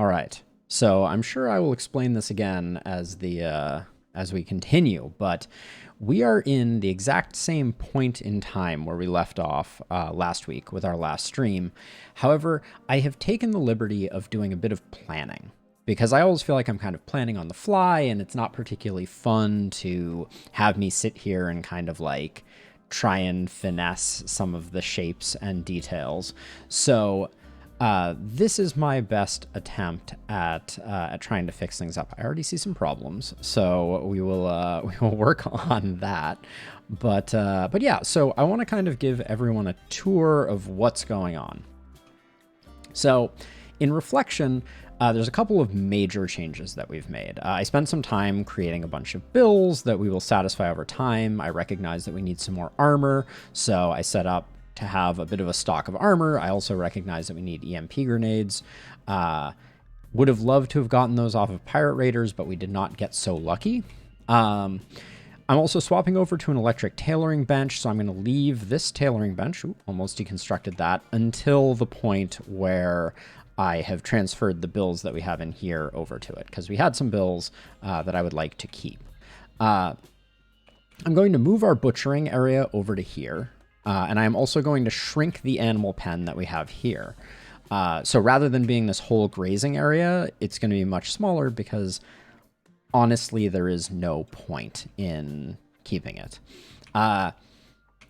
All right. So I'm sure I will explain this again as we continue, but we are in the exact same point in time where we left off last week with our last stream. However, I have taken the liberty of doing a bit of planning because I always feel like I'm kind of planning on the fly, and it's not particularly fun to have me sit here and kind of like try and finesse some of the shapes and details. So this is my best attempt at trying to fix things up. I already see some problems, so we will work on that. But yeah, so I want to kind of give everyone a tour of what's going on. So in reflection, there's a couple of major changes that we've made. I spent some time creating a bunch of bills that we will satisfy over time. I recognize that we need some more armor, so I set up to have a bit of a stock of armor. I also recognize that we need EMP grenades. Would have loved to have gotten those off of pirate raiders, but we did not get so lucky. I'm also swapping over to an electric tailoring bench, so I'm going to leave this tailoring bench, almost deconstructed that, until the point where I have transferred the bills that we have in here over to it, because we had some bills that I would like to keep. I'm going to move our butchering area over to here. And I'm also going to shrink the animal pen that we have here. So rather than being this whole grazing area, it's going to be much smaller because honestly, there is no point in keeping it. I'm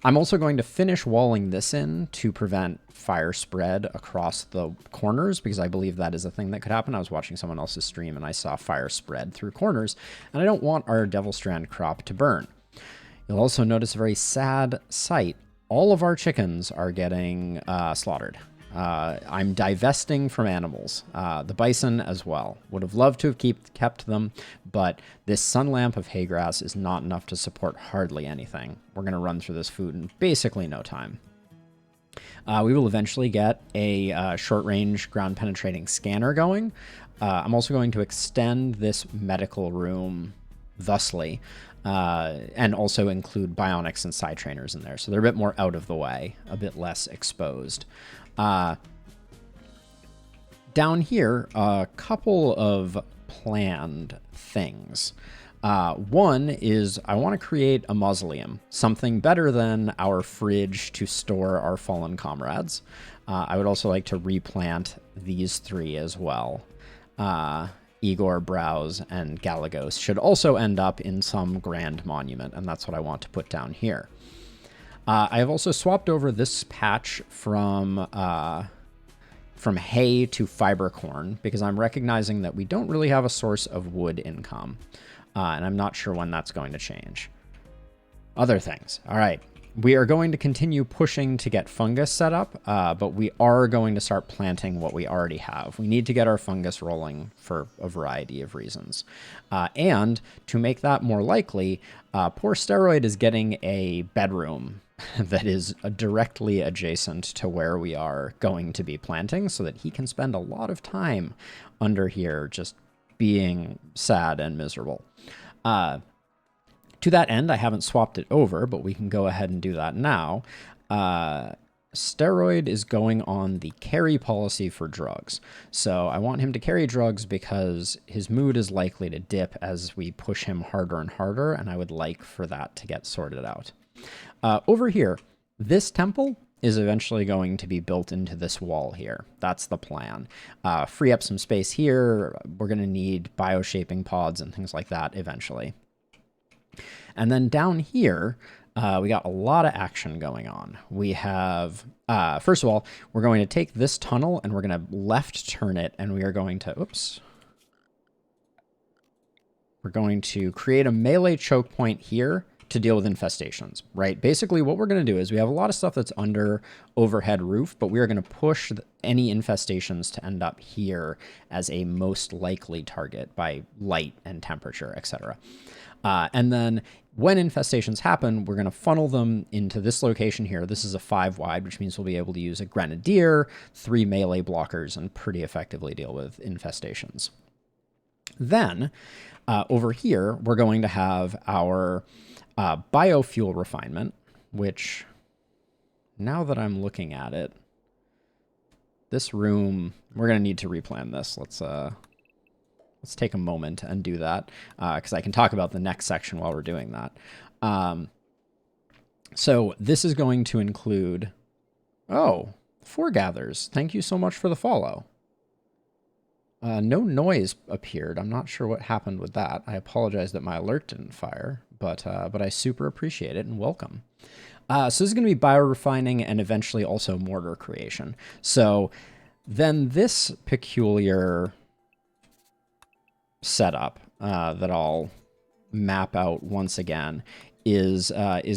also going to finish walling this in to prevent fire spread across the corners, because I believe that is a thing that could happen. I was watching someone else's stream and I saw fire spread through corners, and I don't want our Devil Strand crop to burn. You'll also notice a very sad sight. All of our chickens are getting slaughtered. I'm divesting from animals. The bison as well. Would have loved to have kept them, but this sun lamp of hay grass is not enough to support hardly anything. We're going to run through this food in basically no time. We will eventually get a short-range ground-penetrating scanner going. I'm also going to extend this medical room thusly, and also include bionics and side trainers in there. So they're a bit more out of the way, a bit less exposed. Down here, a couple of planned things. One is I want to create a mausoleum, something better than our fridge to store our fallen comrades. I would also like to replant these three as well. Igor, Browse, and Galagos should also end up in some grand monument, and that's what I want to put down here. I have also swapped over this patch from hay to fiber corn, because I'm recognizing that we don't really have a source of wood income, and I'm not sure when that's going to change. Other things. All right. We are going to continue pushing to get fungus set up, but we are going to start planting what we already have. We need to get our fungus rolling for a variety of reasons. And to make that more likely, poor Steroid is getting a bedroom that is directly adjacent to where we are going to be planting, so that he can spend a lot of time under here just being sad and miserable. To that end, I haven't swapped it over, but we can go ahead and do that now. Steroid is going on the carry policy for drugs. So I want him to carry drugs because his mood is likely to dip as we push him harder and harder, and I would like for that to get sorted out. Over here, this temple is eventually going to be built into this wall here. That's the plan. Free up some space here. We're going to need bioshaping pods and things like that eventually. And then down here, we got a lot of action going on. We have, first of all, we're going to take this tunnel and we're going to left turn it, and we are going to, we're going to create a melee choke point here to deal with infestations, right? Basically, what we're going to do is we have a lot of stuff that's under overhead roof, but we are going to push any infestations to end up here as a most likely target by light and temperature, etc. And then when infestations happen, we're going to funnel them into this location here. This is a 5 wide, which means we'll be able to use a Grenadier, 3 melee blockers, and pretty effectively deal with infestations. Then over here, we're going to have our biofuel refinement, which now that I'm looking at it, this room We're going to need to replan this. Let's take a moment and do that, because I can talk about the next section while we're doing that. So this is going to include... Oh, Foregathers. Thank you so much for the follow. No noise appeared. I'm not sure what happened with that. I apologize that my alert didn't fire, but I super appreciate it and welcome. So this is going to be biorefining and eventually also mortar creation. So then this peculiar setup that I'll map out once again is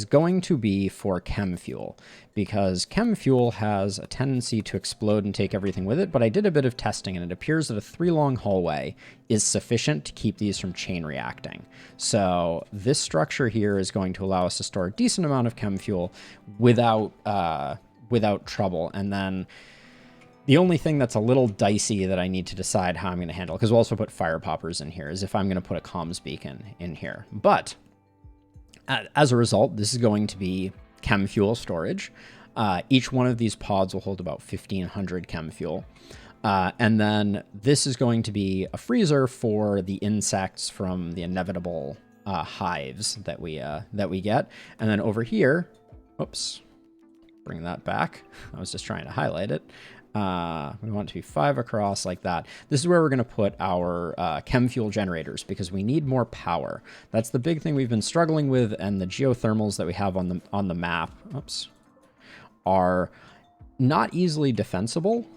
going to be for chem fuel, because chem fuel has a tendency to explode and take everything with it. But I did a bit of testing, and it appears that a 3-long hallway is sufficient to keep these from chain reacting. So this structure here is going to allow us to store a decent amount of chem fuel without trouble. And then the only thing that's a little dicey that I need to decide how I'm going to handle, because we'll also put fire poppers in here, is if I'm going to put a comms beacon in here. But as a result, this is going to be chem fuel storage. Each one of these pods will hold about 1,500 chem fuel. And then this is going to be a freezer for the insects from the inevitable hives that we get. And then over here, oops, bring that back. I was just trying to highlight it. We want it to be 5 across like that. This is where we're going to put our chem fuel generators, because we need more power. That's the big thing we've been struggling with, and the geothermals that we have on the map, oops, are not easily defensible.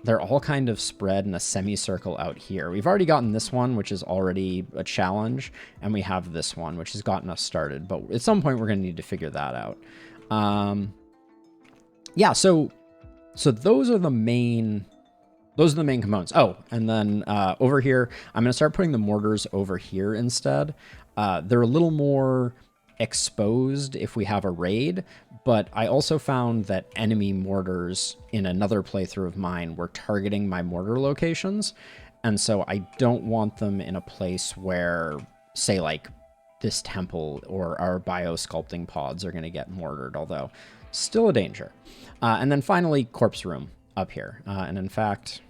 They're all kind of spread in a semicircle out here. We've already gotten this one, which is already a challenge, and we have this one, which has gotten us started. But at some point, we're going to need to figure that out. Yeah, so those are the main components. Oh, and then over here, I'm going to start putting the mortars over here instead. They're a little more exposed if we have a raid, but I also found that enemy mortars in another playthrough of mine were targeting my mortar locations. And so I don't want them in a place where, say, like this temple or our bio-sculpting pods are going to get mortared, although still a danger. And then finally, corpse room up here. And in fact,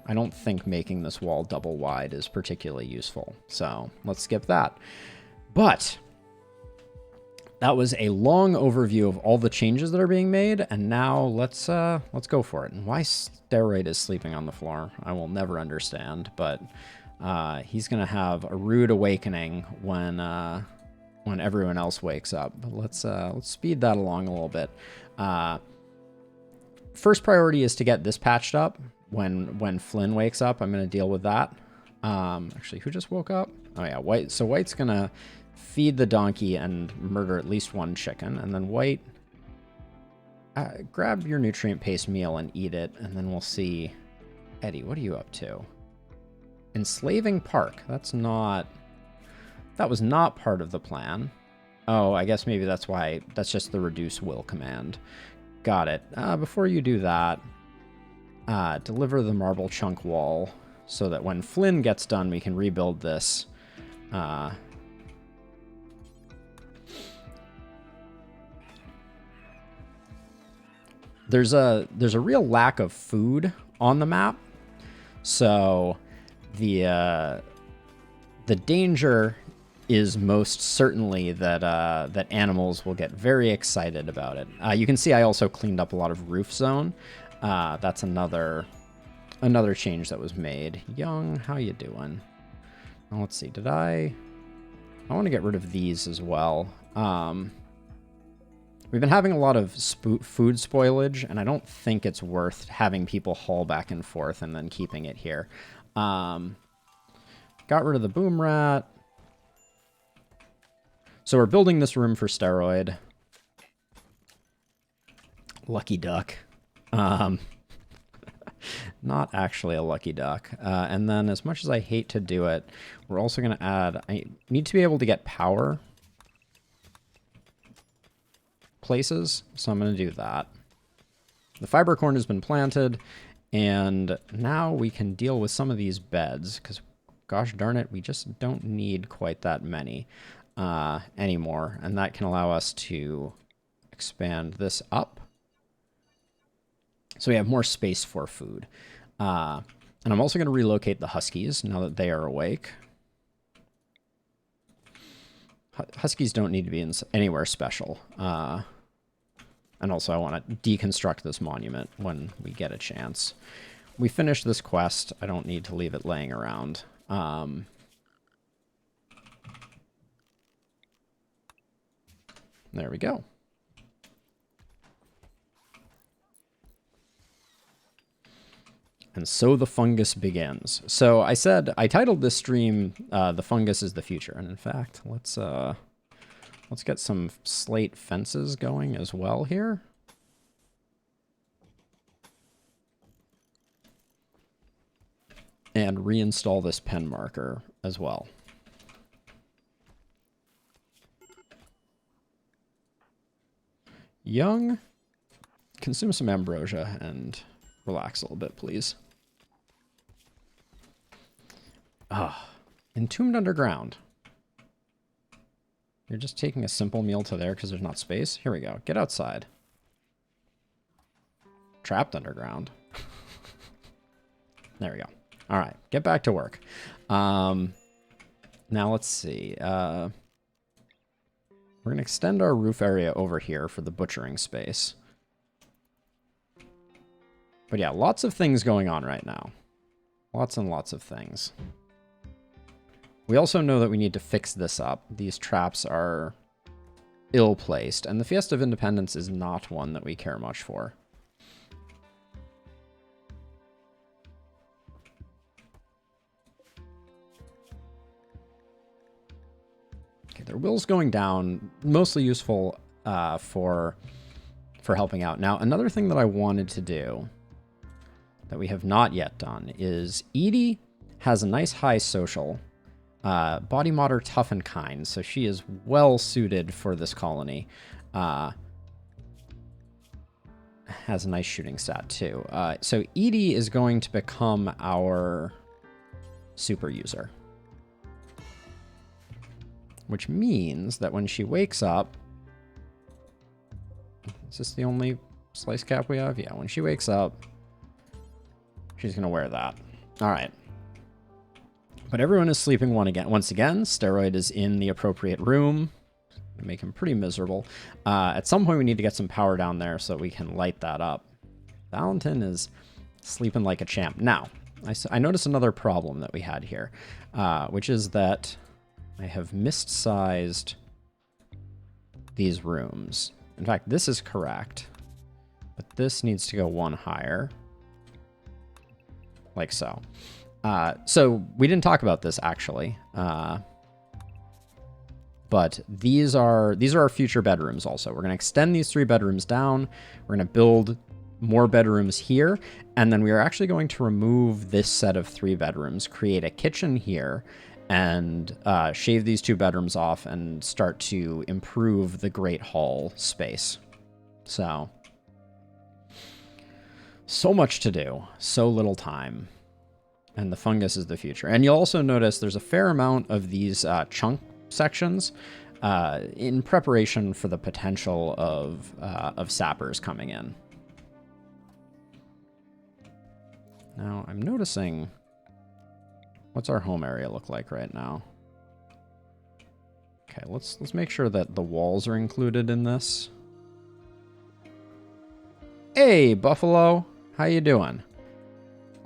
I don't think making this wall double wide is particularly useful. So let's skip that. But that was a long overview of all the changes that are being made. And now let's go for it. And why Steroid is sleeping on the floor, I will never understand. But he's going to have a rude awakening when everyone else wakes up. But let's speed that along a little bit. First priority is to get this patched up. When Flynn wakes up, I'm going to deal with that. Actually, who just woke up? Oh yeah, White. So White's going to feed the donkey and murder at least one chicken. And then White, grab your nutrient paste meal and eat it. And then we'll see. Eddie, what are you up to? Enslaving Park. That was not part of the plan. Oh, I guess maybe that's why. That's just the reduce will command. Got it. Before you do that, deliver the marble chunk wall so that when Flynn gets done, we can rebuild this. There's a real lack of food on the map, so the danger is most certainly that that animals will get very excited about it. You can see I also cleaned up a lot of roof zone. That's another change that was made. Young, how you doing? Now, let's see. I want to get rid of these as well. We've been having a lot of food spoilage, and I don't think it's worth having people haul back and forth and then keeping it here. Got rid of the boom rat. So we're building this room for Steroid. Lucky duck. Not actually a lucky duck. And then as much as I hate to do it, we're also going to add... I need to be able to get power places, so I'm going to do that. The fiber corn has been planted, and now we can deal with some of these beds, because gosh darn it, we just don't need quite that many anymore, and that can allow us to expand this up. So we have more space for food. And I'm also going to relocate the huskies now that they are awake. Huskies don't need to be in anywhere special. And also I want to deconstruct this monument when we get a chance. We finish this quest. I don't need to leave it laying around. There we go. And so the fungus begins. So I titled this stream, "The Fungus is the Future." And in fact, let's get some slate fences going as well here. And reinstall this pen marker as well. Young, consume some ambrosia and relax a little bit, please. Entombed underground. You're just taking a simple meal to there because there's not space? Here we go. Get outside. Trapped underground. There we go. All right. Get back to work. Now let's see. We're going to extend our roof area over here for the butchering space. But yeah, lots of things going on right now. Lots and lots of things. We also know that we need to fix this up. These traps are ill-placed, and the Fiesta of Independence is not one that we care much for. Okay, their will's going down, mostly useful for helping out. Now, another thing that I wanted to do that we have not yet done is Edie has a nice high social. Body modder, tough and kind, so she is well suited for this colony. Has a nice shooting stat too. So Edie is going to become our super user, which means that when she wakes up, is this the only slice cap we have? Yeah, when she wakes up, she's gonna wear that. All right. But everyone is sleeping once again. Steroid is in the appropriate room. Make him pretty miserable. At some point, we need to get some power down there so that we can light that up. Valentin is sleeping like a champ. Now, I noticed another problem that we had here, which is that I have missized these rooms. In fact, this is correct, but this needs to go one higher, like so. So we didn't talk about this actually, but these are our future bedrooms also. We're going to extend these 3 bedrooms down. We're going to build more bedrooms here, and then we are actually going to remove this set of 3 bedrooms, create a kitchen here, and shave these 2 bedrooms off and start to improve the Great Hall space. So much to do, so little time. And the fungus is the future. And you'll also notice there's a fair amount of these chunk sections in preparation for the potential of sappers coming in. Now, I'm noticing, what's our home area look like right now? Okay, let's make sure that the walls are included in this. Hey, Buffalo, how you doing?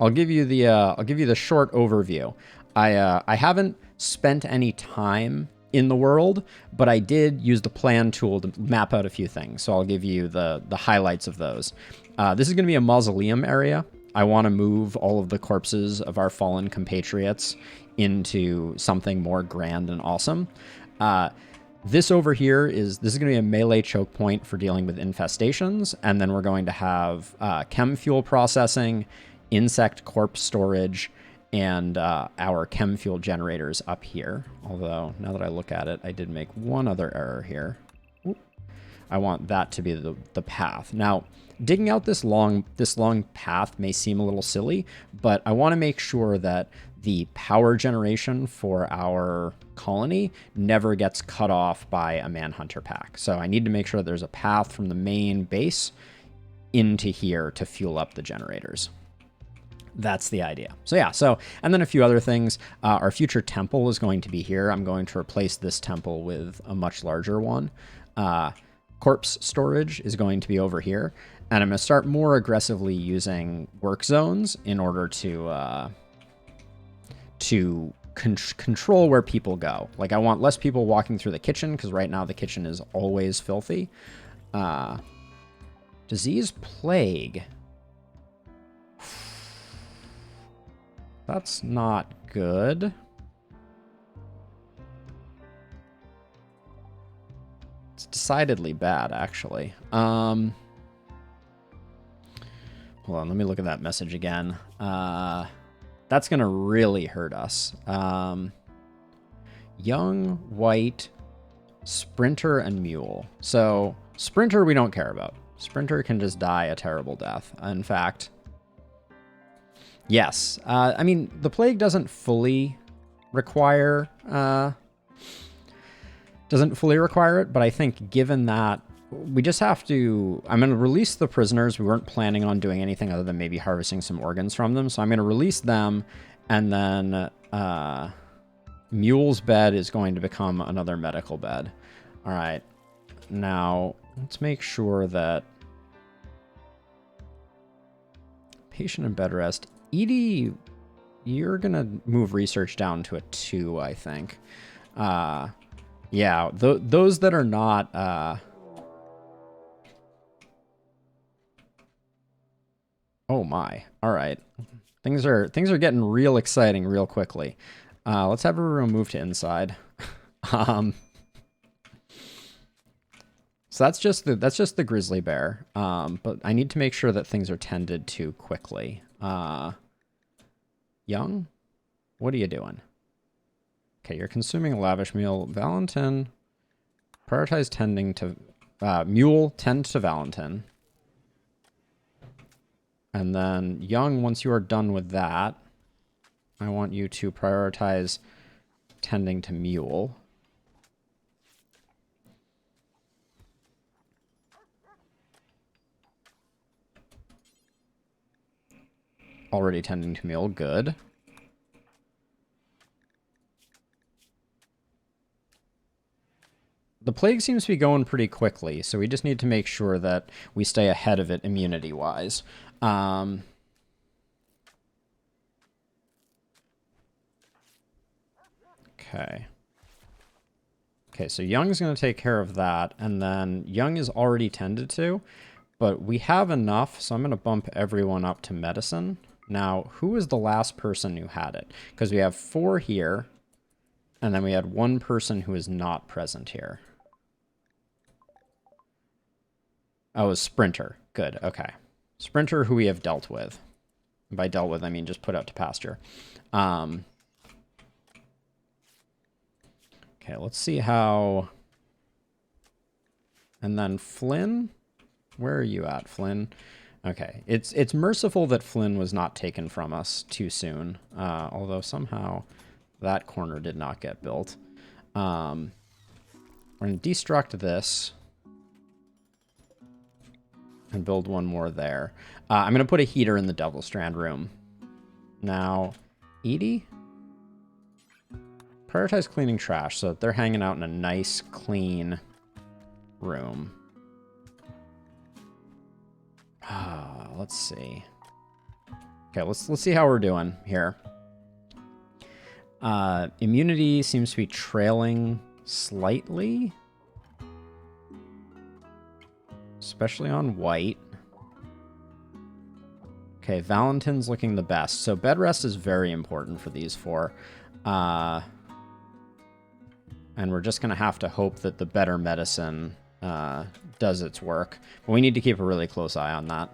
I'll give you the short overview. I haven't spent any time in the world, but I did use the plan tool to map out a few things. So I'll give you the highlights of those. This is going to be a mausoleum area. I want to move all of the corpses of our fallen compatriots into something more grand and awesome. This over here this is going to be a melee choke point for dealing with infestations, and then we're going to have chem fuel processing, insect corpse storage, and our chem fuel generators up here. Although, now that I look at it, I did make one other error here. Oop. I want that to be the path. Now, digging out this long path may seem a little silly, but I want to make sure that the power generation for our colony never gets cut off by a manhunter pack. So I need to make sure that there's a path from the main base into here to fuel up the generators. That's the idea. So yeah, and then a few other things. Our future temple is going to be here. I'm going to replace this temple with a much larger one. Corpse storage is going to be over here. And I'm going to start more aggressively using work zones in order to control where people go. Like, I want less people walking through the kitchen, because right now the kitchen is always filthy. Disease plague. That's not good. It's decidedly bad, actually. Hold on, let me look at that message again. That's going to really hurt us. Young, white, sprinter, and mule. So, sprinter we don't care about. Sprinter can just die a terrible death. In fact... Yes. I mean, the plague doesn't fully require it, but I think given that we just have to... I'm going to release the prisoners. We weren't planning on doing anything other than maybe harvesting some organs from them. So I'm going to release them, and then Mule's bed is going to become another medical bed. All right. Now, let's make sure that... Patient and bed rest. Edie, you're going to move research down to a 2, I think. Yeah, those that are not... Oh my. All right. Things are getting real exciting real quickly. Let's have everyone move to inside. So that's just the grizzly bear. But I need to make sure that things are tended to quickly. Young, what are you doing? Okay, you're consuming a lavish meal. Valentin, prioritize tending to... Mule, tend to Valentin. And then Young, once you are done with that, I want you to prioritize tending to Mule. Already tending to Mule, good. The plague seems to be going pretty quickly, so we just need to make sure that we stay ahead of it immunity-wise. Okay. Okay, so Young's going to take care of that, and then Young is already tended to, but we have enough, so I'm going to bump everyone up to medicine. Now, who was the last person who had it? Because we have 4 here, and then we had 1 person who is not present here. Oh, it was Sprinter. Good, okay. Sprinter, who we have dealt with. And by dealt with, I mean just put out to pasture. Okay, let's see how... And then Flynn? Where are you at, Flynn? Okay, it's merciful that Flynn was not taken from us too soon, although somehow that corner did not get built. We're going to destruct this and build one more there. I'm going to put a heater in the Devil Strand room. Now, Edie? Prioritize cleaning trash so that they're hanging out in a nice, clean room. Let's see. Okay, let's see how we're doing here. Immunity seems to be trailing slightly, especially on white. Okay, Valentin's looking the best. So bed rest is very important for these 4. And we're just going to have to hope that the better medicine does its work. But we need to keep a really close eye on that.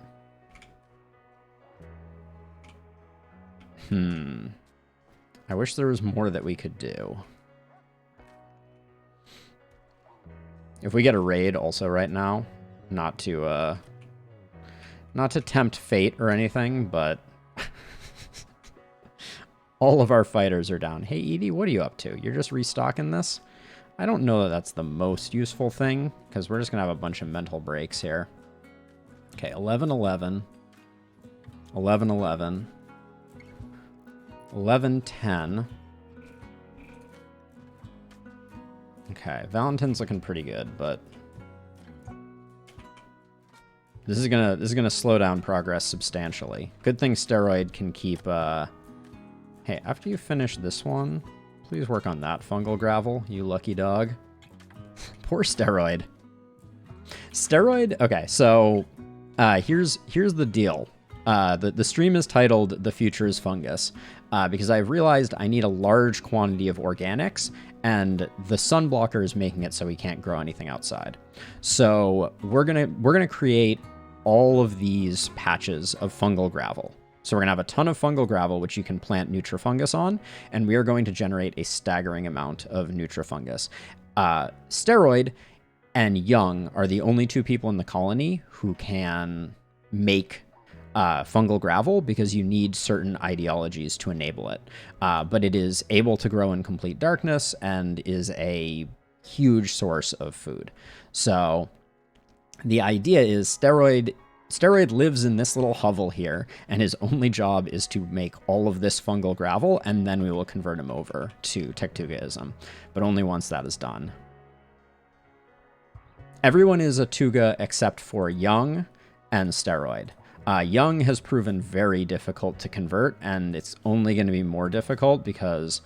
I wish there was more that we could do. If we get a raid also right now, not to tempt fate or anything, but all of our fighters are down. Hey, Edie, what are you up to? You're just restocking this? I don't know that that's the most useful thing, because we're just going to have a bunch of mental breaks here. Okay, 11, 11. 11, 11. 11, 10. Okay, Valentin's looking pretty good, but this is gonna slow down progress substantially. Good thing Steroid can keep. Hey, after you finish this one, please work on that fungal gravel, you lucky dog. Poor Steroid. Steroid. Okay, so here's the deal. The stream is titled "The Future is Fungus" because I've realized I need a large quantity of organics, and the sunblocker is making it so we can't grow anything outside. So we're gonna create all of these patches of fungal gravel. So we're gonna have a ton of fungal gravel, which you can plant nutrifungus on, and we are going to generate a staggering amount of nutrifungus. Steroid and Young are the only two people in the colony who can make fungal gravel because you need certain ideologies to enable it. But it is able to grow in complete darkness and is a huge source of food. So the idea is Steroid lives in this little hovel here, and his only job is to make all of this fungal gravel, and then we will convert him over to Tektugaism, but only once that is done. Everyone is a Tuga except for Young and Steroid. Young has proven very difficult to convert, and it's only going to be more difficult because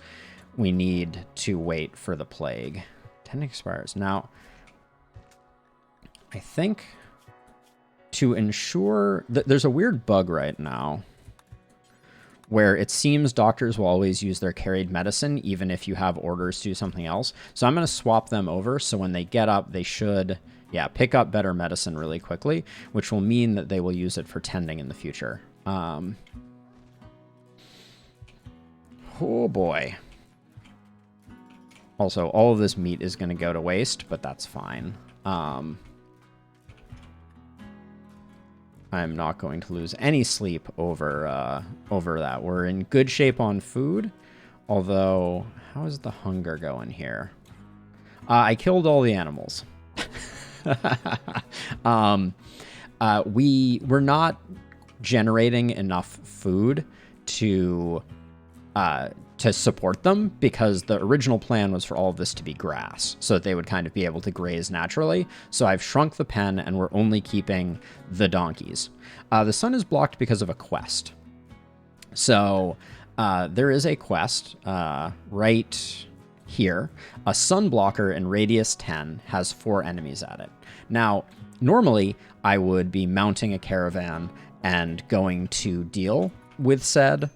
we need to wait for the plague. 10 expires. Now, I think to ensure that there's a weird bug right now where it seems doctors will always use their carried medicine even if you have orders to do something else. So I'm going to swap them over so when they get up, they should, pick up better medicine really quickly, which will mean that they will use it for tending in the future. Oh boy. Also, all of this meat is going to go to waste, but that's fine. I'm not going to lose any sleep over that. We're in good shape on food, although how is the hunger going here? I killed all the animals. We're not generating enough food to support them because the original plan was for all of this to be grass so that they would kind of be able to graze naturally. So I've shrunk the pen and we're only keeping the donkeys. The sun is blocked because of a quest. So there is a quest right here. A sun blocker in radius 10 has 4 enemies at it. Now, normally I would be mounting a caravan and going to deal with said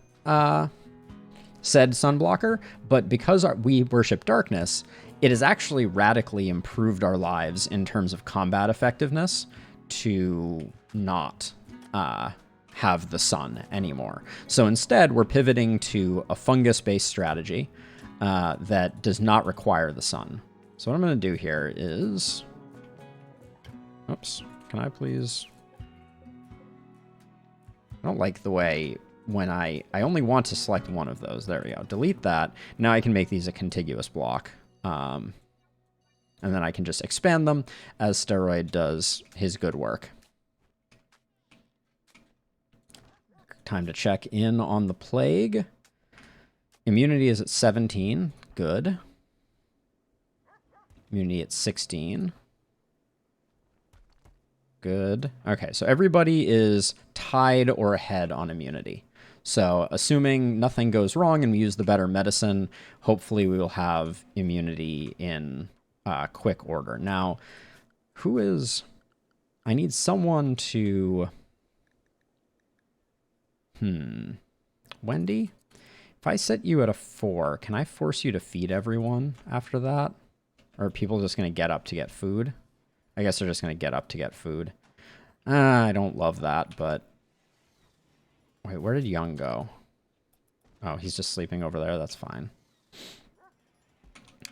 sunblocker, but because we worship darkness, it has actually radically improved our lives in terms of combat effectiveness to not have the sun anymore. So instead, we're pivoting to a fungus-based strategy that does not require the sun. So what I'm going to do here is... Oops. Can I please... I don't like the way... when I only want to select one of those. There we go. Delete that. Now I can make these a contiguous block. And then I can just expand them as Steroid does his good work. Time to check in on the plague. Immunity is at 17. Good. Immunity at 16. Good. Okay, so everybody is tied or ahead on immunity. So assuming nothing goes wrong and we use the better medicine, hopefully we will have immunity in quick order. Now, who is... I need someone to... Wendy? If I set you at a 4, can I force you to feed everyone after that? Or are people just going to get up to get food? I guess they're just going to get up to get food. I don't love that, but... Wait, where did Young go? Oh, he's just sleeping over there. That's fine.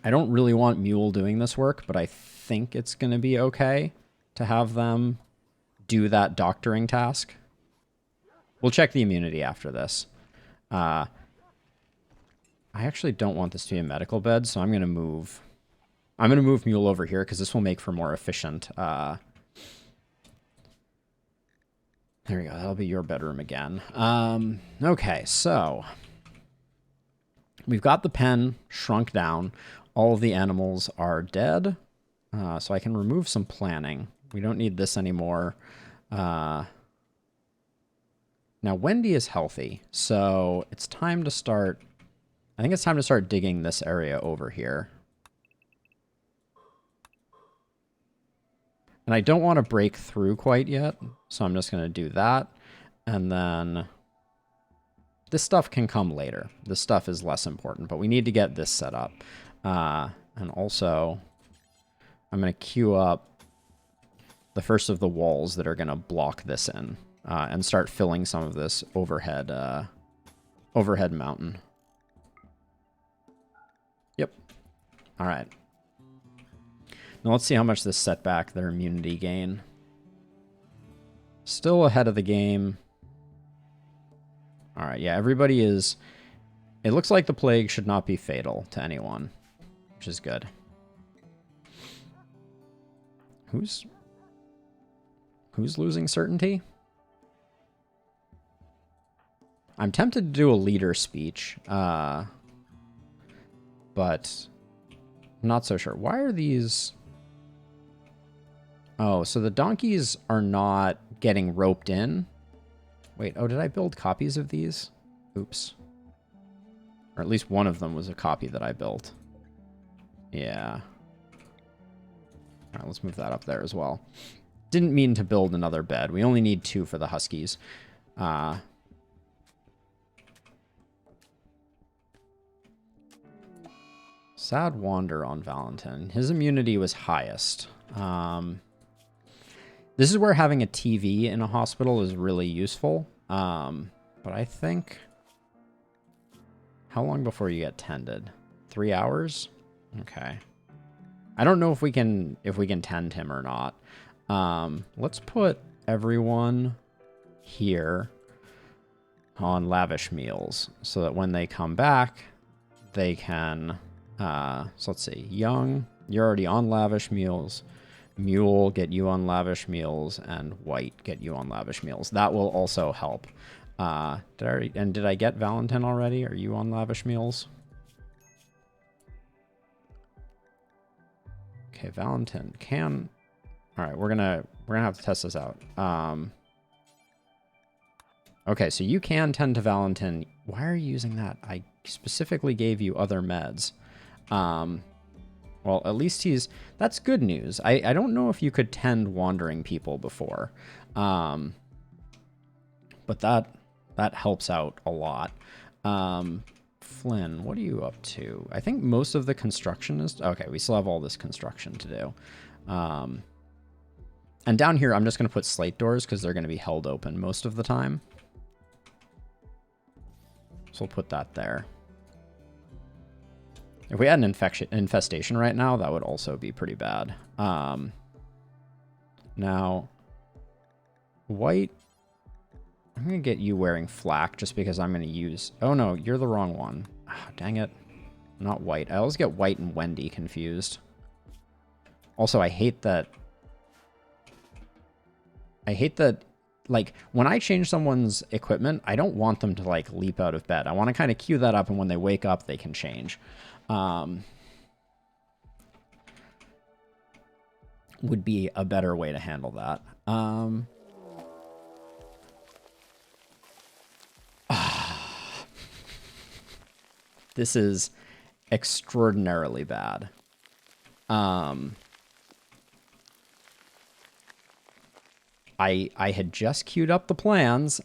I don't really want Mule doing this work, but I think it's going to be okay to have them do that doctoring task. We'll check the immunity after this. I actually don't want this to be a medical bed, so I'm going to move... I'm going to move Mule over here because this will make for more efficient There we go. That'll be your bedroom again. Okay, so we've got the pen shrunk down. All of the animals are dead. So I can remove some planning. We don't need this anymore. Now, Wendy is healthy, so it's time to start... I think it's time to start digging this area over here. And I don't want to break through quite yet, so I'm just going to do that. And then this stuff can come later. This stuff is less important, but we need to get this set up. And also, I'm going to queue up the first of the walls that are going to block this in and start filling some of this overhead mountain. Yep. All right. Now let's see how much this set back their immunity gain. Still ahead of the game. All right, yeah, everybody is... It looks like the plague should not be fatal to anyone, which is good. Who's losing certainty? I'm tempted to do a leader speech, but not so sure. Why are these... Oh, so the donkeys are not getting roped in. Wait, oh, did I build copies of these? Oops. Or at least one of them was a copy that I built. Yeah. All right, let's move that up there as well. Didn't mean to build another bed. We only need 2 for the huskies. Sad wander on Valentin. His immunity was highest. This is where having a TV in a hospital is really useful. But I think... How long before you get tended? 3 hours? Okay. I don't know if we can tend him or not. Let's put everyone here on lavish meals so that when they come back, they can... so let's see. Young, you're already on lavish meals. Mule, get you on lavish meals, and White, get you on lavish meals. That will also help. Did I get Valentin already? Are you on lavish meals? Okay, Valentin can... All right, we're gonna have to test this out. Okay, so you can tend to Valentin. Why are you using that? I specifically gave you other meds. Well, at least that's good news. I don't know if you could tend wandering people before. But that helps out a lot. Flynn, what are you up to? I think most of the construction is... Okay, we still have all this construction to do. And down here, I'm just going to put slate doors because they're going to be held open most of the time. So we'll put that there. If we had an infestation right now, that would also be pretty bad. Now, White, I'm going to get you wearing flak just because I'm going to use... Oh, no, you're the wrong one. Oh, dang it. Not White. I always get White and Wendy confused. Also, I hate that... Like, when I change someone's equipment, I don't want them to, like, leap out of bed. I want to kind of cue that up, and when they wake up, they can change. Would be a better way to handle that. This is extraordinarily bad. I had just queued up the plans.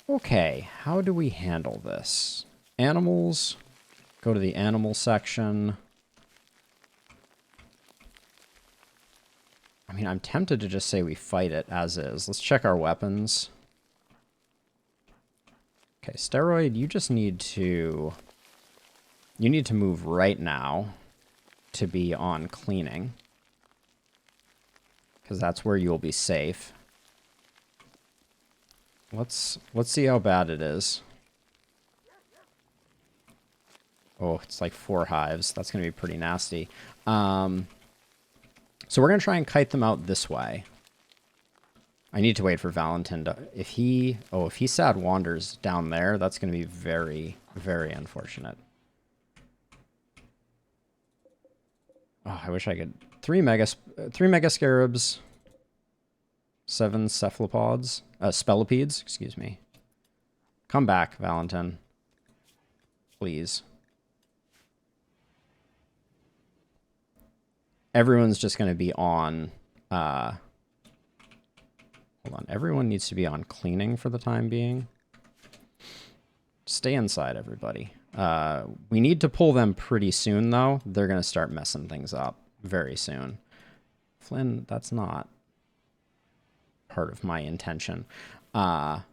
Okay, how do we handle this? Animals. Go to the animal section. I mean, I'm tempted to just say we fight it as is. Let's check our weapons. Okay, Steroid, you just need to... You need to move right now to be on cleaning. Because that's where you'll be safe. Let's see how bad it is. Oh, it's like 4 hives. That's going to be pretty nasty. So we're going to try and kite them out this way. I need to wait for Valentin to, if he sad wanders down there, that's going to be very, very unfortunate. Oh, I wish I could. 3 mega scarabs, 7 cephalopods, spellipedes, excuse me. Come back, Valentin. Please. Everyone's just going to be on, hold on. Everyone needs to be on cleaning for the time being. Stay inside, everybody. We need to pull them pretty soon, though. They're going to start messing things up very soon. Flynn, that's not part of my intention. I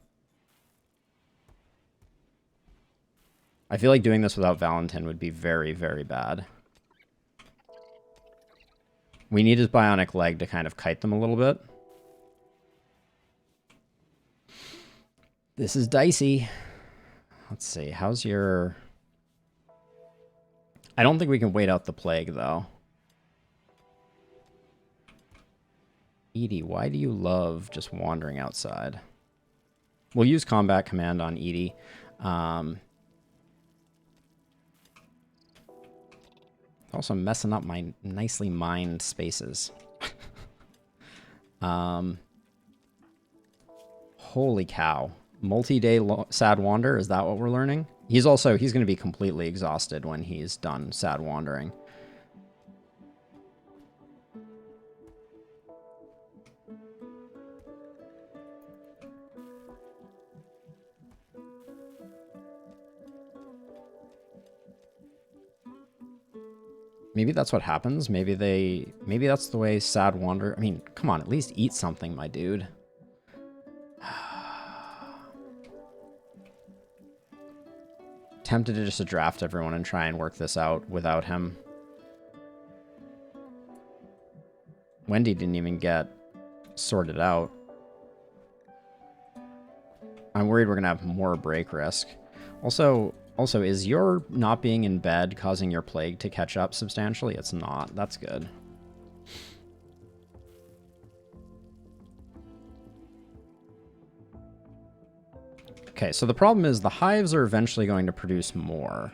feel like doing this without Valentin would be very, very bad. We need his bionic leg to kind of kite them a little bit. This is dicey. Let's see. How's your... I don't think we can wait out the plague, though. Edie, why do you love just wandering outside? We'll use combat command on Edie. Also messing up my nicely mined spaces. Holy cow. Multi-day sad wander, is that what we're learning? He's going to be completely exhausted when he's done sad wandering. Maybe that's what happens. Maybe that's the way sad wander. I mean, come on, at least eat something, my dude. Tempted to just draft everyone and try and work this out without him. Wendy didn't even get sorted out. I'm worried we're gonna have more break risk. Also, is your not being in bed causing your plague to catch up substantially? It's not. That's good. Okay, so the problem is the hives are eventually going to produce more.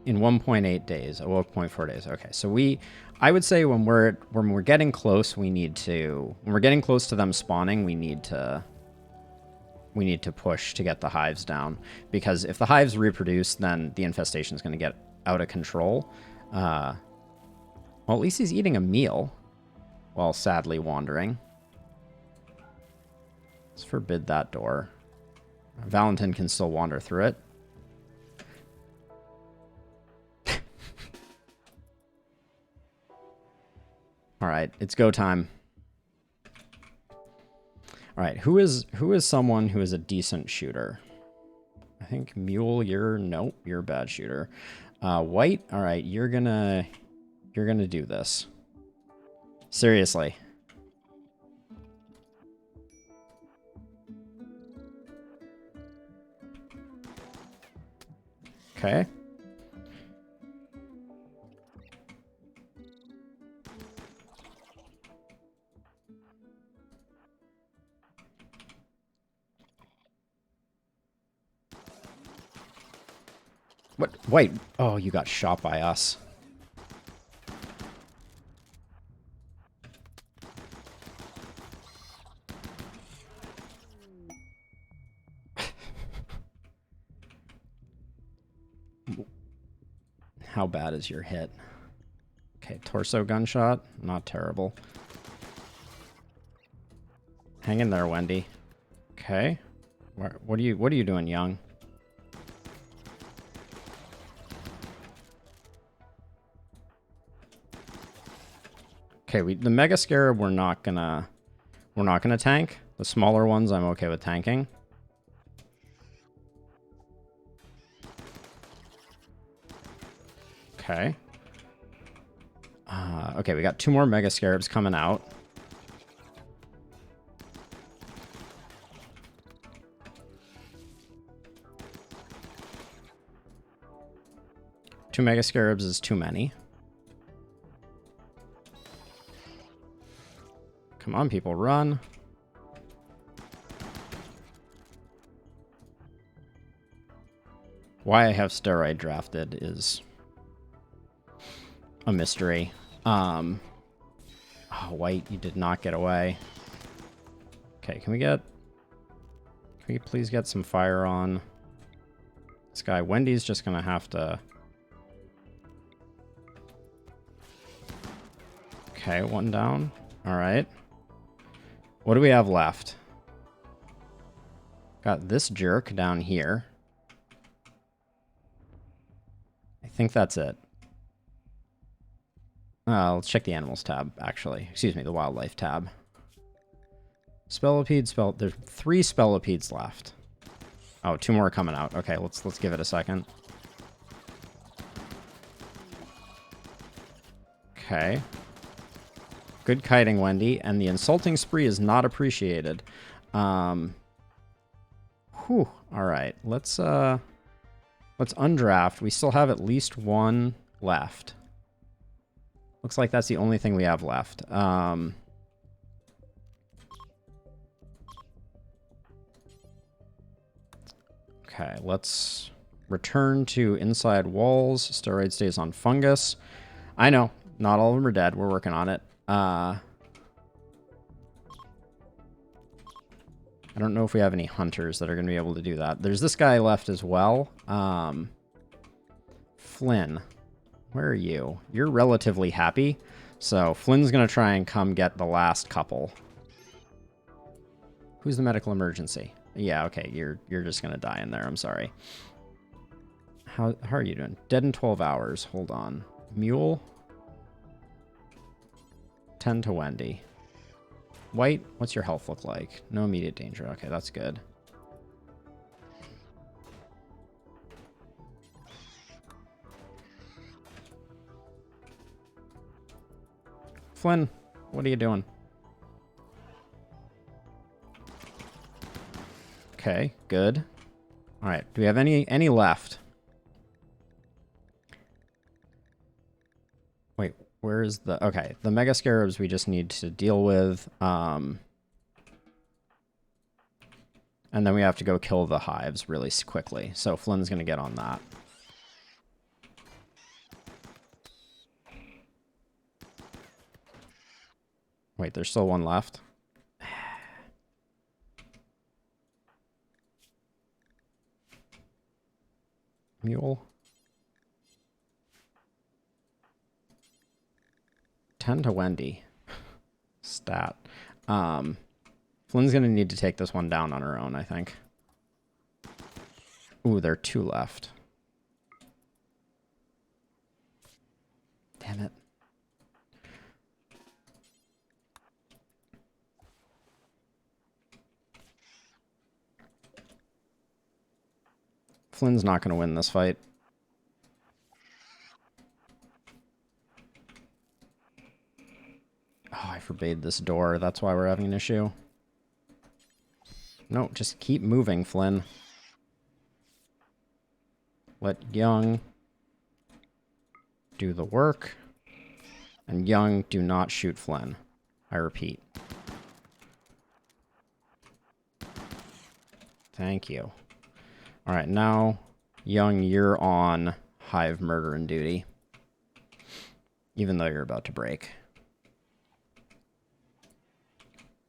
In 1.8 days, 1.4 days. Okay, so I would say when we're getting close, when we're getting close to them spawning, we need to push to get the hives down, because if the hives reproduce, then the infestation is going to get out of control. Well, at least he's eating a meal while sadly wandering. Let's forbid that door. Valentin can still wander through it. All right, it's go time. All right, who is someone who is a decent shooter? I think Mule, you're a bad shooter. White, all right, you're gonna do this. Seriously. Okay. What? Wait. Oh, you got shot by us. How bad is your hit? Okay, torso gunshot. Not terrible. Hang in there, Wendy. Okay. What are you doing, young? Okay, the Mega Scarab we're not gonna tank. The smaller ones I'm okay with tanking. Okay. Okay, we got 2 more Mega Scarabs coming out. Two Mega Scarabs is too many. Come on, people, run. Why I have steroid drafted is a mystery. Oh, White, you did not get away. Okay, can we please get some fire on this guy? Wendy's just gonna have to... Okay, one down. All right. What do we have left? Got this jerk down here. I think that's it. Let's check the animals tab, actually. Excuse me, the wildlife tab. Spellipede, there's 3 spellipedes left. Oh, 2 more are coming out. Okay, let's give it a second. Okay. Good kiting, Wendy, and the insulting spree is not appreciated. Whew. All right, let's undraft. We still have at least 1 left. Looks like that's the only thing we have left. Okay, let's return to inside walls. Steroid stays on fungus. I know, not all of them are dead. We're working on it. I don't know if we have any hunters that are going to be able to do that. There's this guy left as well. Flynn, where are you? You're relatively happy. So Flynn's going to try and come get the last couple. Who's the medical emergency? Yeah, okay, you're just going to die in there. I'm sorry. How are you doing? Dead in 12 hours. Hold on. Mule. 10 to Wendy. White, what's your health look like? No immediate danger. Okay, that's good. Flynn, what are you doing? Okay, good. All right, do we have any left? Wait, where is the... Okay, the Mega Scarabs we just need to deal with. And then we have to go kill the hives really quickly. So Flynn's going to get on that. Wait, there's still 1 left? Mule. 10 to Wendy. Stat. Flynn's going to need to take this one down on her own, I think. Ooh, there are 2 left. Damn it. Flynn's not going to win this fight. Oh, I forbade this door. That's why we're having an issue. No, just keep moving, Flynn. Let Young do the work. And Young, do not shoot Flynn. I repeat. Thank you. All right, now, Young, you're on hive murder and duty. Even though you're about to break.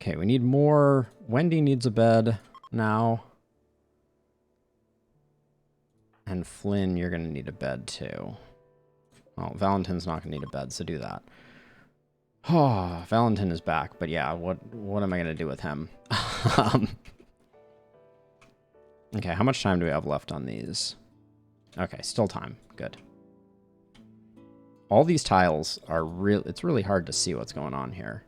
Okay, we need more. Wendy needs a bed now. And Flynn, you're going to need a bed too. Well, Valentin's not going to need a bed, so do that. Oh, Valentin is back, but yeah, what am I going to do with him? Okay, how much time do we have left on these? Okay, still time. Good. All these tiles are it's really hard to see what's going on here.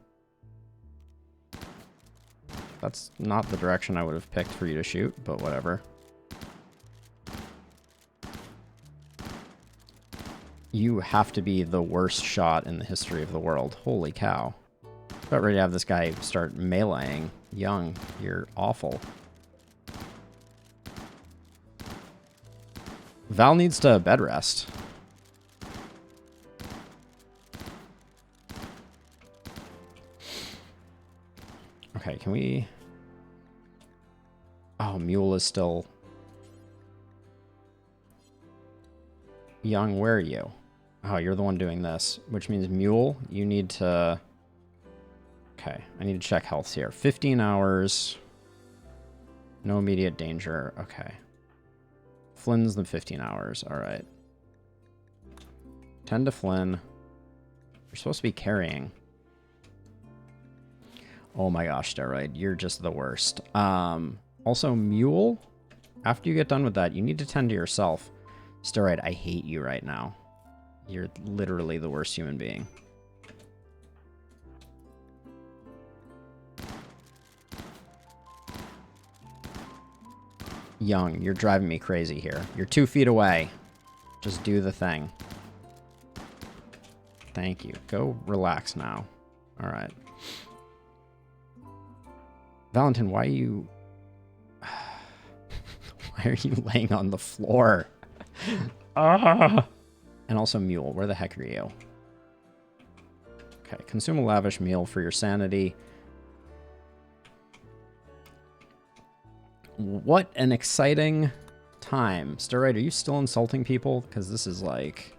That's not the direction I would have picked for you to shoot, but whatever. You have to be the worst shot in the history of the world. Holy cow. About ready to have this guy start meleeing. Young, you're awful. Val needs to bed rest. Okay, can we... Oh, Mule is still... Young, where are you? Oh, you're the one doing this, which means Mule, you need to... Okay, I need to check health here. 15 hours. No immediate danger. Okay. Flynn's the 15 hours. All right. 10 to Flynn. You're supposed to be carrying. Oh my gosh, Steroid. You're just the worst. Also, Mule, after you get done with that, you need to tend to yourself. Steroid, I hate you right now. You're literally the worst human being. Young, you're driving me crazy here. You're 2 feet away. Just do the thing. Thank you. Go relax now. All right. Valentin, why are you... Why are you laying on the floor? And also Mule, where the heck are you? Okay, consume a lavish meal for your sanity. What an exciting time. Steroid, are you still insulting people? Because this is like...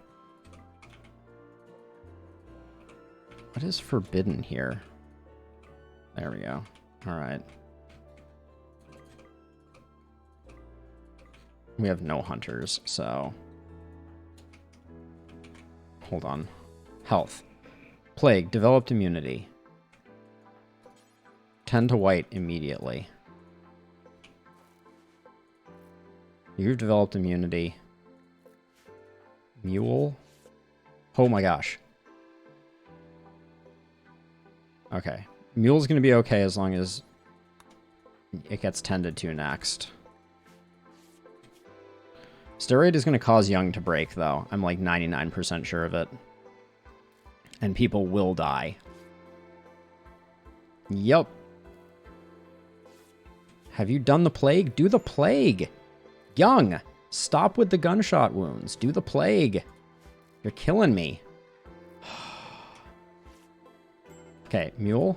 What is forbidden here? There we go. Alright. We have no hunters, so... Hold on. Health. Plague. Developed immunity. 10 to white immediately. You've developed immunity. Mule? Oh my gosh. Okay. Mule's going to be okay as long as it gets tended to next. Steroid is going to cause Young to break, though. I'm like 99% sure of it. And people will die. Yup. Have you done the plague? Do the plague! Young! Stop with the gunshot wounds. Do the plague. You're killing me. Okay, Mule.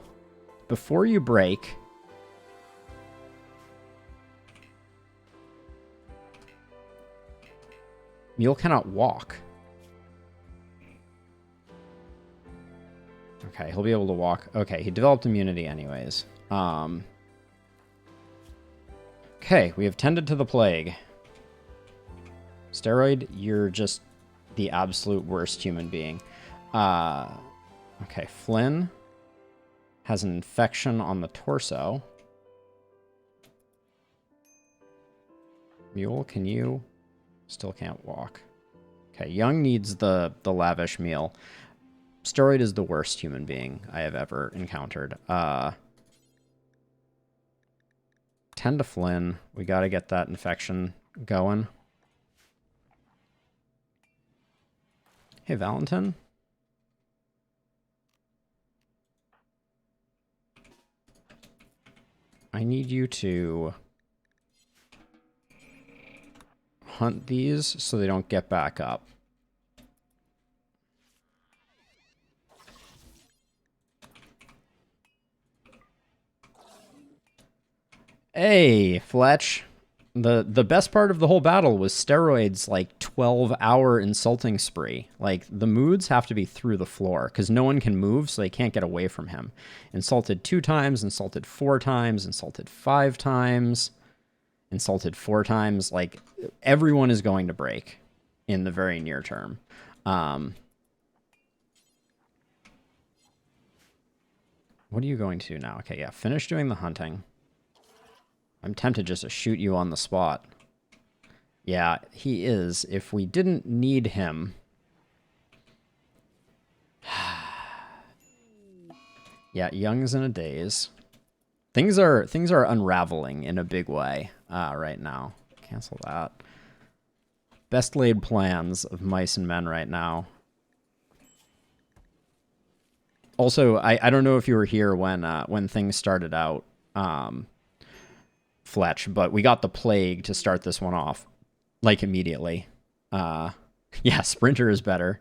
Before you break... Mule cannot walk. Okay, he'll be able to walk. Okay, he developed immunity anyways. Okay, we have tended to the plague. Steroid, you're just the absolute worst human being. Okay, Flynn has an infection on the torso. Mule, can you... Still can't walk. Okay, Young needs the lavish meal. Steroid is the worst human being I have ever encountered. 10 to Flynn. We gotta get that infection going. Hey, Valentin. I need you to hunt these so they don't get back up. Hey, Fletch. The best part of the whole battle was Steroid's like 12-hour insulting spree. Like the moods have to be through the floor because no one can move, so they can't get away from him. Insulted 2 times, insulted 4 times, insulted 5 times, insulted 4 times. Like everyone is going to break in the very near term. What are you going to do now? Okay, yeah, finish doing the hunting. I'm tempted just to shoot you on the spot. Yeah, he is. If we didn't need him... Yeah, Young's in a daze. Things are unraveling in a big way right now. Cancel that. Best laid plans of mice and men right now. Also, I don't know if you were here when things started out. Fletch, but we got the plague to start this one off, like immediately. Yeah, Sprinter is better.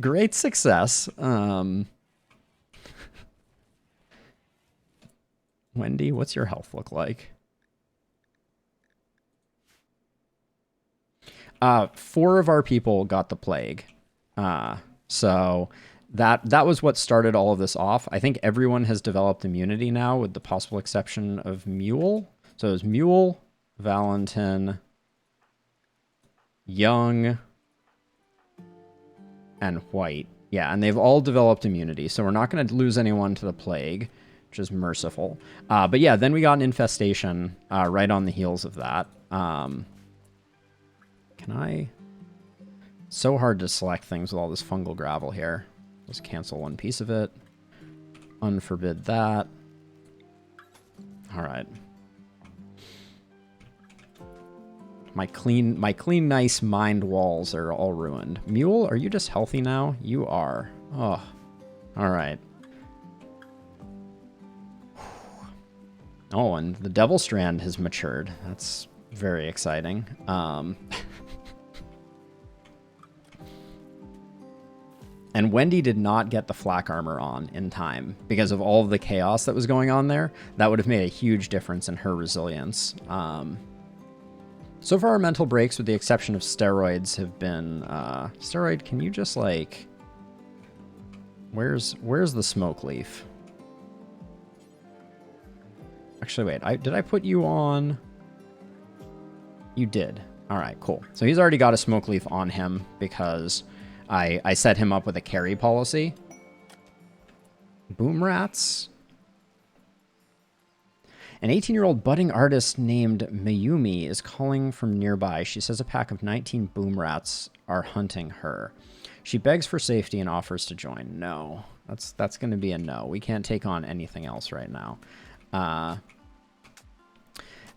Great success. Wendy, what's your health look like? 4 of our people got the plague. So that was what started all of this off. I think everyone has developed immunity now, with the possible exception of Mule. So it was Mule, Valentin, Young, and White. Yeah, and they've all developed immunity, so we're not going to lose anyone to the plague, which is merciful. But yeah, then we got an infestation right on the heels of that. Can I... So hard to select things with all this fungal gravel here. Let's cancel one piece of it. Unforbid that. All right. My clean, nice mined walls are all ruined. Mule, are you just healthy now? You are. Oh, all right. Oh, and the Devil Strand has matured. That's very exciting. And Wendy did not get the flak armor on in time because of all of the chaos that was going on there. That would have made a huge difference in her resilience. So far, our mental breaks, with the exception of steroids, have been... Steroid, can you just, like... Where's the smoke leaf? Actually, wait. Did I put you on... You did. All right, cool. So he's already got a smoke leaf on him because I set him up with a carry policy. Boom rats. An 18-year-old budding artist named Mayumi is calling from nearby. She says a pack of 19 boom rats are hunting her. She begs for safety and offers to join. No, that's going to be a no. We can't take on anything else right now.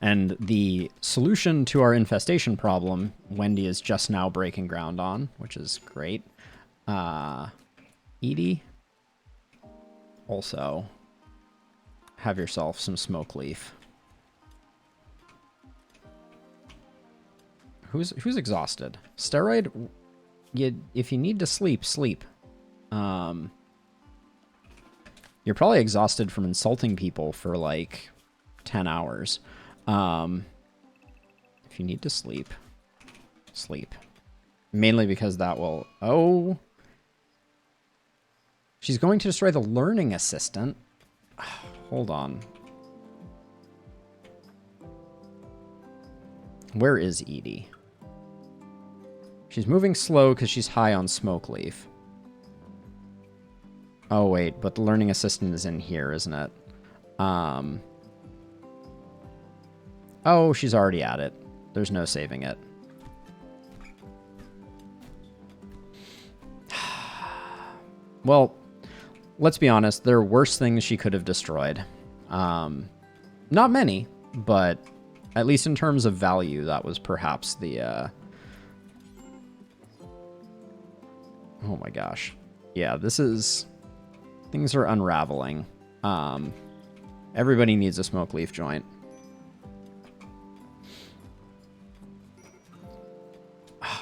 And the solution to our infestation problem, Wendy is just now breaking ground on, which is great. Edie, also... have yourself some smoke leaf. Who's exhausted? Steroid, if you need to sleep, sleep. You're probably exhausted from insulting people for like 10 hours. If you need to sleep, sleep. Mainly because that will... Oh. She's going to destroy the learning assistant. Hold on. Where is Edie? She's moving slow because she's high on smoke leaf. Oh, wait, but the learning assistant is in here, isn't it? Oh, she's already at it. There's no saving it. Well... let's be honest, there are worse things she could have destroyed. Not many, but at least in terms of value, that was perhaps the... Oh my gosh. Yeah, this is... Things are unraveling. Everybody needs a smoke leaf joint.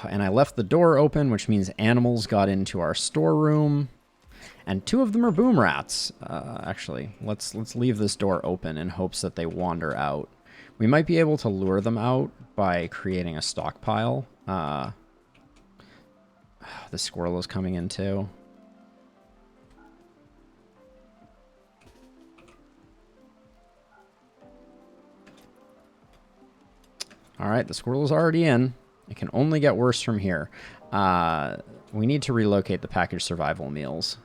And I left the door open, which means animals got into our storeroom. And 2 of them are boom rats. Actually, let's leave this door open in hopes that they wander out. We might be able to lure them out by creating a stockpile. The squirrel is coming in too. All right, the squirrel is already in. It can only get worse from here. We need to relocate the packaged survival meals.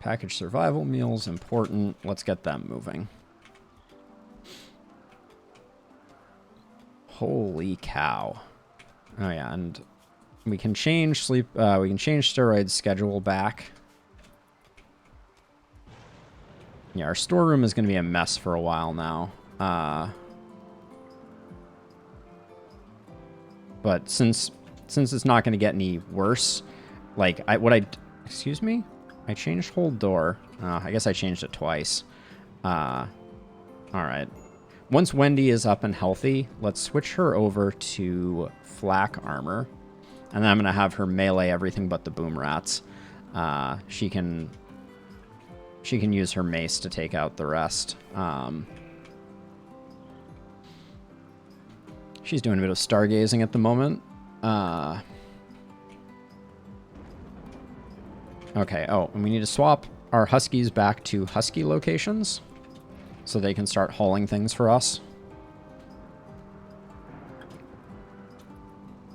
Packaged survival meals, important. Let's get them moving. Holy cow. Oh yeah, and we can change we can change steroids schedule back. Yeah, our storeroom is going to be a mess for a while now. But since it's not going to get any worse, like, excuse me? I changed hold door. I guess I changed it twice. All right. Once Wendy is up and healthy, let's switch her over to flak armor. And then I'm going to have her melee everything but the boom rats. She can use her mace to take out the rest. She's doing a bit of stargazing at the moment. Okay, oh, and we need to swap our huskies back to husky locations so they can start hauling things for us.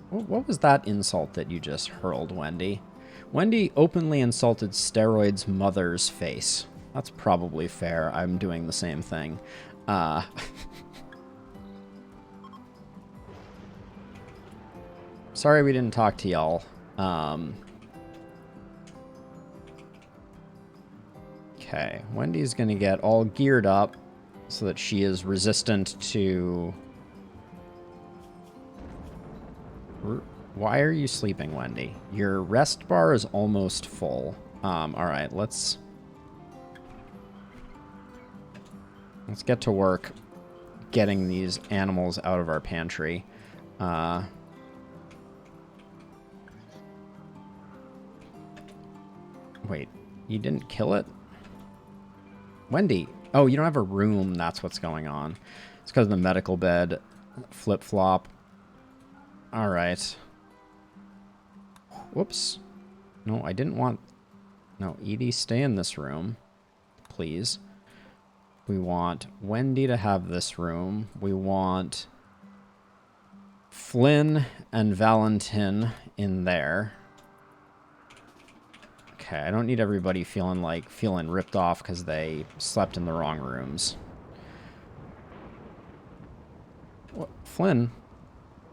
What was that insult that you just hurled, Wendy? Wendy openly insulted Steroid's mother's face. That's probably fair. I'm doing the same thing. Sorry we didn't talk to y'all. Okay, Wendy's gonna get all geared up so that she is resistant to... Why are you sleeping, Wendy? Your rest bar is almost full. Alright, let's get to work getting these animals out of our pantry. Wait, you didn't kill it? Wendy. Oh, you don't have a room. That's what's going on. It's because of the medical bed. Flip-flop. All right. Whoops. No, I didn't want... No, Edie, stay in this room. Please. We want Wendy to have this room. We want Flynn and Valentin in there. Okay, I don't need everybody feeling ripped off because they slept in the wrong rooms. What? Flynn,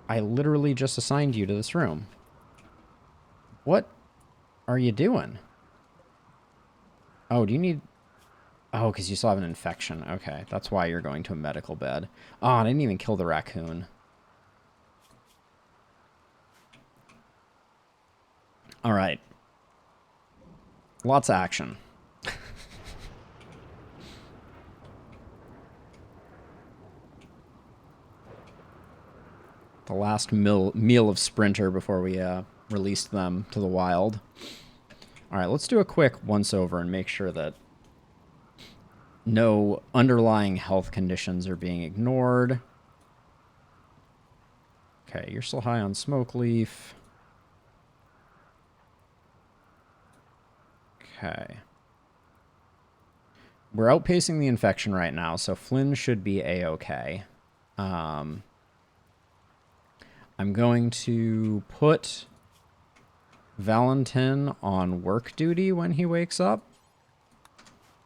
I literally just assigned you to this room. What are you doing? Oh, do you need... Oh, because you still have an infection. Okay, that's why you're going to a medical bed. Oh, I didn't even kill the raccoon. All right. Lots of action. The last meal of Sprinter before we released them to the wild. All right, let's do a quick once-over and make sure that no underlying health conditions are being ignored. Okay, you're still high on smoke leaf. Okay. We're outpacing the infection right now, so Flynn should be A-okay. I'm going to put Valentin on work duty when he wakes up,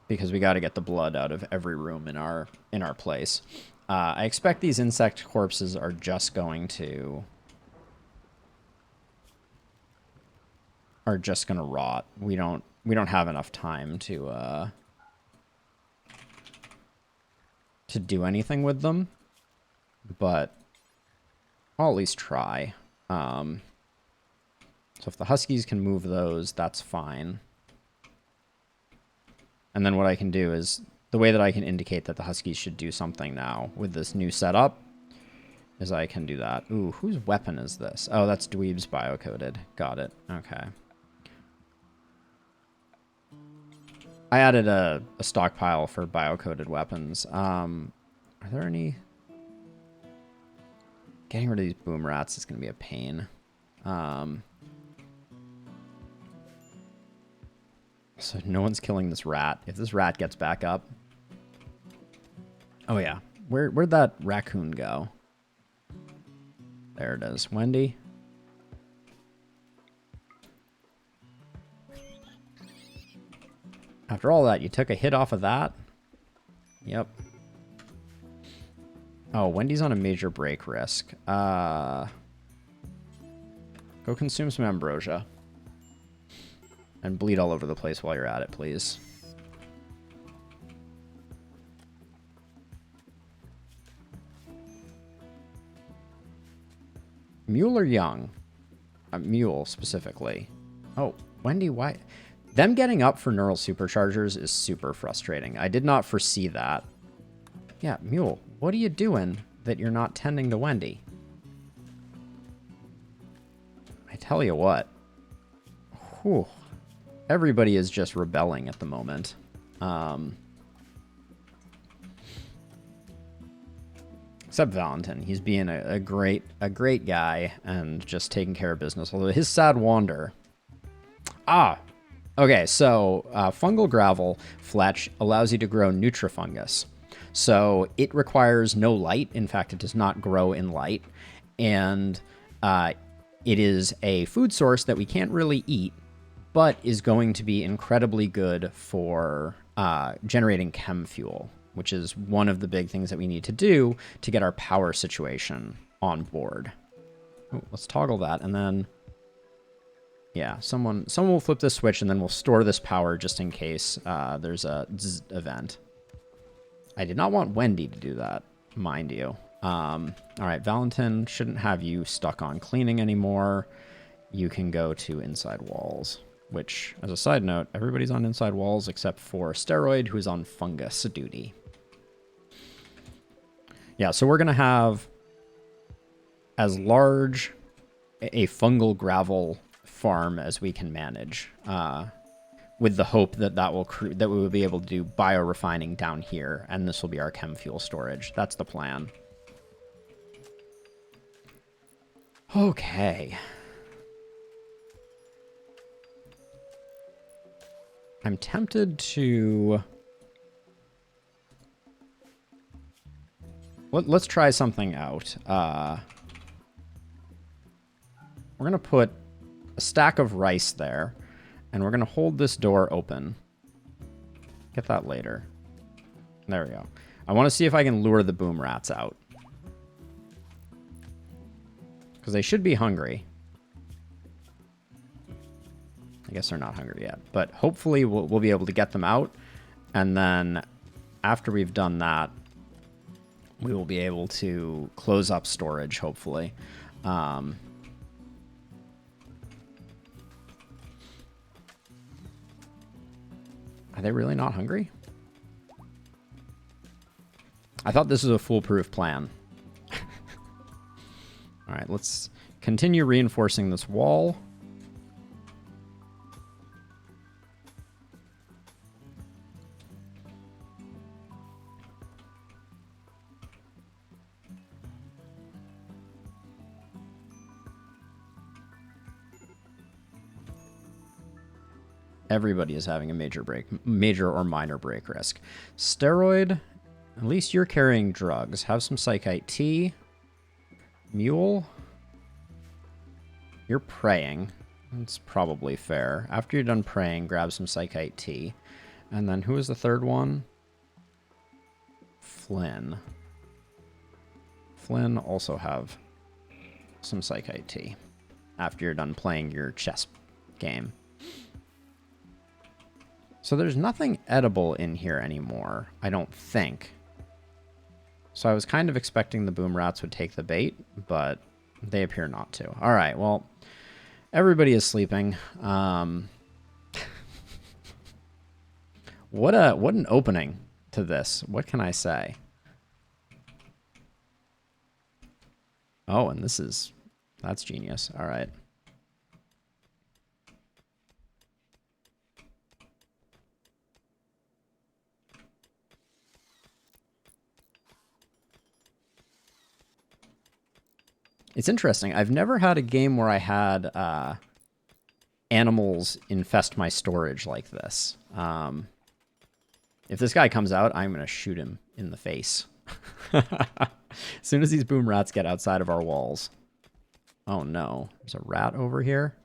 because we got to get the blood out of every room in our place. I expect these insect corpses are just going to rot. We don't have enough time to do anything with them, but I'll at least try. So if the Huskies can move those, that's fine. And then what I can do is, the way that I can indicate that the Huskies should do something now with this new setup is I can do that. Ooh, whose weapon is this? Oh, that's Dweeb's biocoded. Got it. Okay. I added a stockpile for biocoded weapons. Are there any... Getting rid of these boom rats is going to be a pain. So no one's killing this rat. If this rat gets back up... Oh, yeah. Where'd that raccoon go? There it is. Wendy? After all that, you took a hit off of that? Yep. Oh, Wendy's on a major break risk. Go consume some ambrosia. And bleed all over the place while you're at it, please. Mule or young? Mule, specifically. Oh, Wendy, why... Them getting up for neural superchargers is super frustrating. I did not foresee that. Yeah, Mule, what are you doing that you're not tending to Wendy? I tell you what. Whew. Everybody is just rebelling at the moment. Except Valentin. He's being a great guy and just taking care of business. Although his sad wander. Okay, so fungal gravel fletch allows you to grow nutrifungus. So it requires no light. In fact, it does not grow in light. And it is a food source that we can't really eat, but is going to be incredibly good for generating chem fuel, which is one of the big things that we need to do to get our power situation on board. Ooh, let's toggle that, and then... yeah, someone will flip this switch, and then we'll store this power just in case there's a event. I did not want Wendy to do that, mind you. All right, Valentin, shouldn't have you stuck on cleaning anymore. You can go to inside walls, which, as a side note, everybody's on inside walls except for Steroid, who's on fungus duty. Yeah, so we're going to have as large a fungal gravel farm as we can manage, with the hope that that we will be able to do biorefining down here, and this will be our chem fuel storage. That's the plan. Okay. I'm tempted to... let's try something out. We're going to put a stack of rice there, and we're going to hold this door open. Get that later. There we go. I want to see if I can lure the boom rats out, because they should be hungry. I guess they're not hungry yet, but hopefully we'll be able to get them out, and then after we've done that, we will be able to close up storage, hopefully. Are they really not hungry? I thought this was a foolproof plan. All right, let's continue reinforcing this wall. Everybody is having a major or minor break risk. Steroid, at least you're carrying drugs. Have some Psychite tea. Mule, you're praying. That's probably fair. After you're done praying, grab some Psychite tea. And then who is the third one? Flynn. Flynn, also have some Psychite tea after you're done playing your chess game. So there's nothing edible in here anymore, I don't think. So I was kind of expecting the boom rats would take the bait, but they appear not to. All right, well, everybody is sleeping. What an opening to this. What can I say? Oh, and that's genius. All right. It's interesting. I've never had a game where I had animals infest my storage like this. If this guy comes out, I'm going to shoot him in the face. As soon as these boom rats get outside of our walls. Oh no, there's a rat over here.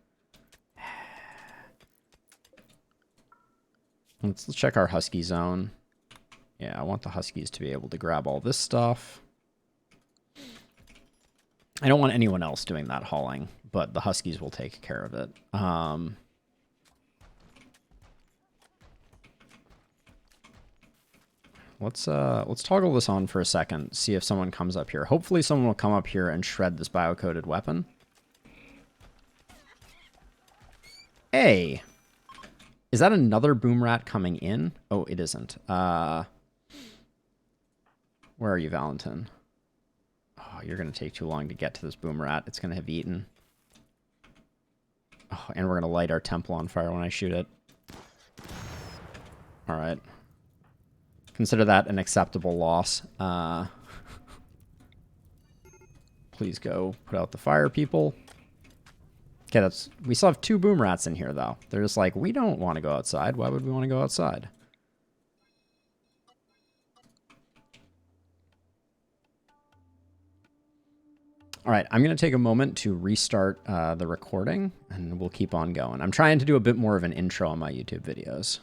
Let's check our husky zone. Yeah, I want the huskies to be able to grab all this stuff. I don't want anyone else doing that hauling, but the huskies will take care of it. Let's toggle this on for a second, see if someone comes up here. Hopefully someone will come up here and shred this biocoded weapon. Hey! Is that another boom rat coming in? Oh, it isn't. Where are you, Valentin? Oh, you're going to take too long to get to this boom rat. It's going to have eaten. Oh, and we're going to light our temple on fire when I shoot it. All right. Consider that an acceptable loss. Please go put out the fire, people. Okay, we still have 2 boom rats in here, though. They're just like, we don't want to go outside. Why would we want to go outside? All right, I'm going to take a moment to restart the recording, and we'll keep on going. I'm trying to do a bit more of an intro on my YouTube videos.